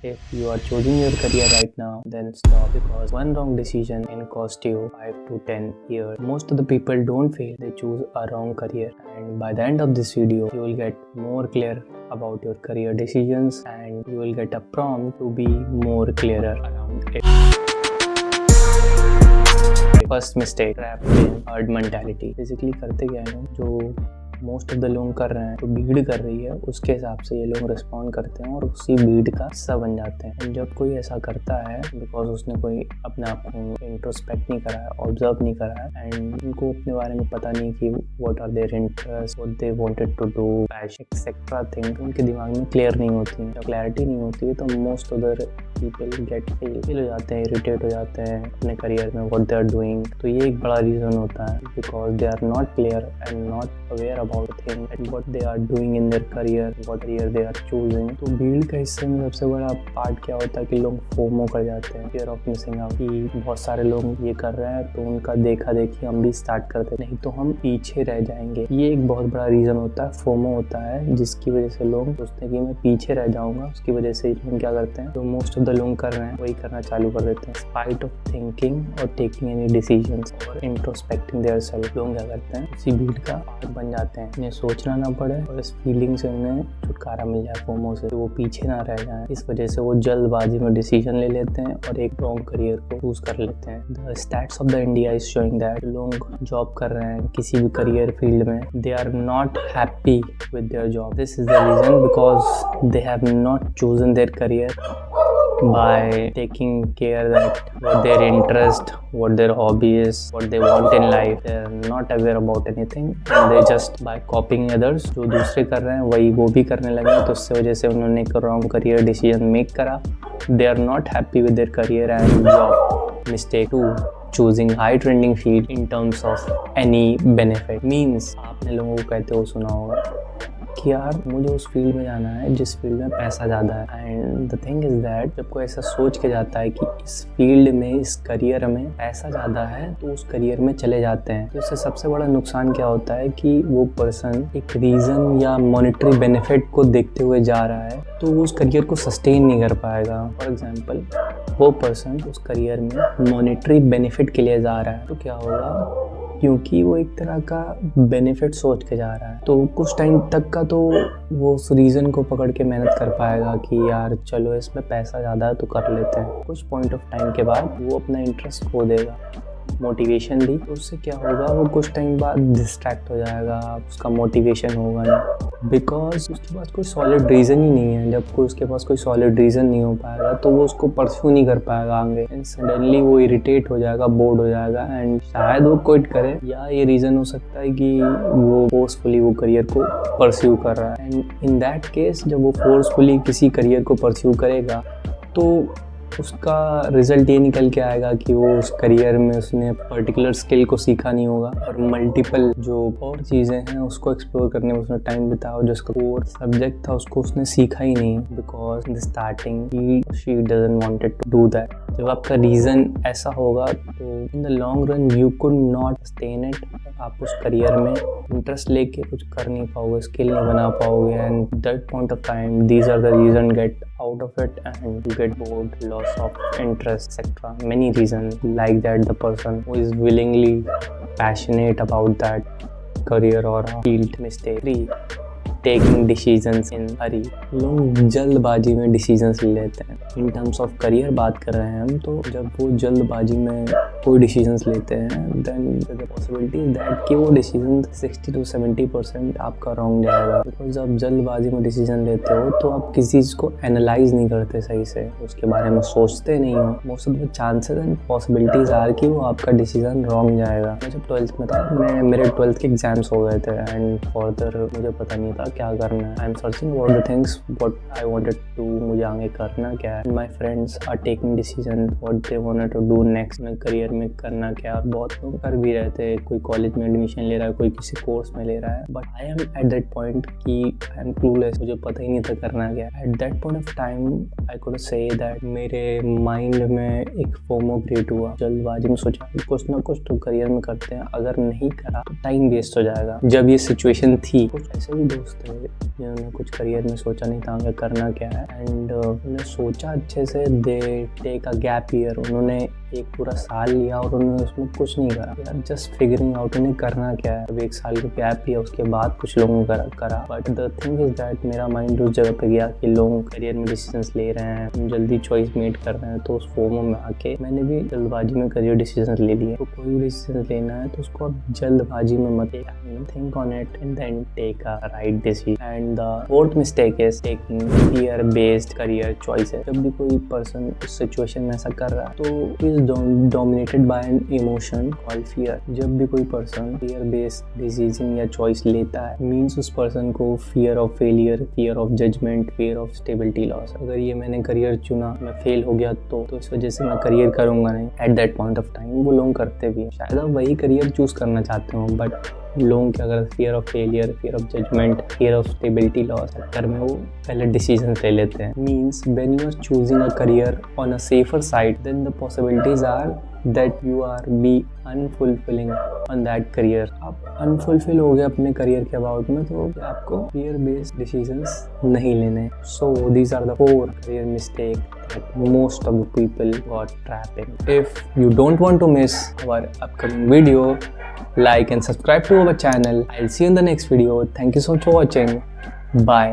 If you are choosing your career right now, then stop, because one wrong decision can cost you 5 to 10 years. Most of the people don't fail, they choose a wrong career. And by the end of this video, you will get more clear about your career decisions and you will get a prompt to be more clearer around it. First mistake, trapped in herd mentality. Basically करते क्या है जो most of the लोग कर रहे हैं, तो भीड़ कर रही है उसके हिसाब से ये लोग रिस्पॉन्ड करते हैं और उसी भीड़ का हिस्सा बन जाते हैं। एंड जब कोई ऐसा करता है बिकॉज उसने कोई अपने आप को इंट्रोस्पेक्ट नहीं करा है, ऑब्जर्व नहीं करा है एंड उनको अपने बारे में पता नहीं कि what are their interest, what they wanted to do, passion etcetera thing उनके दिमाग में क्लियर नहीं होती है। जब क्लैरिटी नहीं होती है तो most other people get fail हो जाते हैं, इरिटेट हो जाते हैं अपने करियर में व्हाट दे आर डूइंग। तो ये एक बड़ा रीज़न होता है because they are not clear and not aware about thing and what they are doing in their career, what career they are choosing। तो भीड़ का हिस्से में सबसे बड़ा पार्ट क्या होता है कि लोग फोमो कर जाते हैं, fear of missing out, कि बहुत सारे लोग ये कर रहे हैं तो उनका देखा देखी हम भी स्टार्ट करते नहीं तो हम पीछे रह जाएंगे। ये एक बहुत बड़ा रीजन होता है, फोमो होता है, जिसकी वजह से लोग सोचते हैं कि मैं पीछे रह जाऊंगा। उसकी वजह से लोग क्या करते हैं, जो मोस्ट ऑफ द लोग कर रहे हैं वही करना चालू कर देते हैं, स्पाइट ऑफ थिंकिंग और टेकिंग एनी डिसीजंस और इंट्रोस्पेक्टिंग देयर सेल्फ। लोग क्या करते हैं, उसी भीड़ का पार्ट बन जाते हैं, उन्हें सोचना ना पड़े और इस फीलिंग से उन्हें छुटकारा मिल जाए फोमो से, वो पीछे ना रह जाए। इस वजह से वो जल्दबाजी में डिसीजन ले लेते हैं और एक रॉन्ग करियर को चूज कर लेते हैं। The stats of the India is showing that लोग जॉब कर रहे हैं किसी भी करियर फील्ड में, they are not happy with their job. This is the reason because they have not chosen their career by taking care that what their interest, what their hobby is, what they want in life. They're not aware about anything and they just by copying others, जो दूसरे कर रहे हैं वही वो भी करने लगे, तो उससे वजह से उन्होंने एक wrong career decision make करा। They are not happy with their career and job। Mistake 2, choosing high trending field in terms of any benefit। Means आपने लोगों को कहते हो सुना होगा कि यार मुझे उस फील्ड में जाना है जिस फील्ड में पैसा ज़्यादा है। And the thing is that जब कोई ऐसा सोच के जाता है कि इस फील्ड में, इस करियर में पैसा ज़्यादा है तो उस करियर में चले जाते हैं, तो इससे सबसे बड़ा नुकसान क्या होता है कि वो पर्सन एक रीज़न या मॉनेटरी बेनिफिट को देखते हुए जा रहा है तो वो उस करियर को सस्टेन नहीं कर पाएगा। फॉर एग्जाम्पल वो पर्सन उस करियर में मॉनेटरी बेनिफिट के लिए जा रहा है तो क्या होगा, क्योंकि वो एक तरह का बेनिफिट सोच के जा रहा है तो कुछ टाइम तक का तो वो उस रीज़न को पकड़ के मेहनत कर पाएगा कि यार चलो इसमें पैसा ज़्यादा है तो कर लेते हैं। कुछ पॉइंट ऑफ टाइम के बाद वो अपना इंटरेस्ट खो देगा, मोटिवेशन दी तो उससे क्या होगा, वो कुछ टाइम बाद डिस्ट्रैक्ट हो जाएगा, उसका मोटिवेशन होगा नहीं बिकॉज उसके पास कोई सॉलिड रीज़न ही नहीं है। जब कोई उसके पास कोई सॉलिड रीज़न नहीं हो पाएगा तो वो उसको परस्यू नहीं कर पाएगा आगे एंड सडनली वो इरिटेट हो जाएगा, बोर्ड हो जाएगा एंड शायद वो क्विट करे, या ये रीज़न हो सकता है कि वो फोर्सफुली वो करियर को परस्यू कर रहा है। एंड इन दैट केस जब वो फोर्सफुली किसी करियर को परस्यू करेगा तो उसका रिजल्ट ये निकल के आएगा कि वो उस करियर में उसने पर्टिकुलर स्किल को सीखा नहीं होगा और मल्टीपल जो और चीज़ें हैं उसको एक्सप्लोर करने में उसने टाइम बिताया, जो उसका कोर सब्जेक्ट था उसको उसने सीखा ही नहीं because in the starting she doesn't wanted to do that. जब आपका रीज़न ऐसा होगा तो in the long run you could not sustain it, आप उस करियर में इंटरेस्ट लेके कुछ कर नहीं पाओगे, स्किल नहीं बना पाओगे and that point of time these are the reason get out of it and you get bored, loss of interest, etc. Many reasons like that the person who is willingly passionate about that career or field. Mistake 3, taking decisions in hurry। लोग जल्दबाजी में decisions ले लेते हैं। In terms of career बात कर रहे हैं हम, तो जब वो जल्दबाजी में कोई डिसीजंस लेते हैं देन द पॉसिबिलिटी दैट कि वो डिसीजन 60 to 70% आपका रॉन्ग जाएगा बिकॉज जब जल्दबाजी में डिसीजन लेते हो तो आप किसी चीज़ को एनालाइज नहीं करते सही से, उसके बारे में सोचते नहीं हो। Most of the chances and possibilities are कि वो आपका डिसीजन रॉन्ग जाएगा। मैं जब 12th में था मेरे 12th के एग्जाम्स हो गए थे एंड फर्दर मुझे पता नहीं था क्या करना है। I am searching about the things what I wanted to, मुझे आगे करना क्या है। My friends are taking decision what they wanted to do next, में करियर में करना क्या। बहुत लोग कर भी रहे थे, कोई कॉलेज में एडमिशन ले रहा है, कोई किसी कोर्स में ले रहा है, but I am at that point कि आई एम क्लूलेस, मुझे पता ही नहीं था करना क्या। At that point of time I could say that मेरे माइंड में एक फोमो क्रिएट हुआ। जल्दबाजी में सोचा कुछ ना कुछ तो करियर में करते हैं, अगर नहीं करा तो टाइम वेस्ट हो जाएगा। जब ये सिचुएशन थी, कुछ ऐसे भी दोस्त थे जिन्होंने कुछ करियर में सोचा नहीं था आगे करना क्या है, एंड उन्होंने सोचा अच्छे से, they take a gap year. उन्होंने एक पूरा साल लिया और उन्होंने उसमें कुछ नहीं करा यार, जस्ट फिगरिंग आउट उन्हें करना क्या है। अब एक साल का गैप लिया, उसके बाद कुछ लोगों ने करा। But the thing is that मेरा माइंड उस जगह पे गया कि लोग करियर में डिसीजंस ले रहे हैं, जल्दी चॉइस मेड कर रहे हैं, तो उस फोमो में आके मैंने भी जल्दबाजी में करियर डिसीजन ले लिए। तो कोई भी डिसीजन लेना है तो उसको आप जल्दबाजी में मत think on it and then take a right decision. And the fourth mistake is taking fear based career choices. जब भी कोई पर्सन उस सिचुएशन में ऐसा कर रहा है तो is dominated by an emotion called fear. जब भी कोई पर्सन फियर बेस्ड डिसीजन या चॉइस लेता है, मीन्स उस पर्सन को fear of failure, fear of judgement, fear of stability loss. अगर ये मैंने करियर चुना, मैं फेल हो गया तो इस वजह से मैं करियर करूंगा नहीं। At that point of time वो लोग करते भी हैं। शायद आप वही करियर चूज करना चाहते हो, बट लोग क्या करते, fear of failure, fear of judgement, fear of stability loss चक्कर में वो पहले डिसीजन ले लेते हैं। Means when you are choosing a career on a safer side, then the possibilities are that you are be unfulfilling on that career। आप unfulfil हो गए अपने करियर के अबाउट में, तो आपको fear based decisions नहीं लेने। So these are the 4 career mistakes that most of the people got trapped in। If you don't want to miss our upcoming video, like and subscribe to our channel। I'll see you in the next video। Thank you so much for watching। Bye।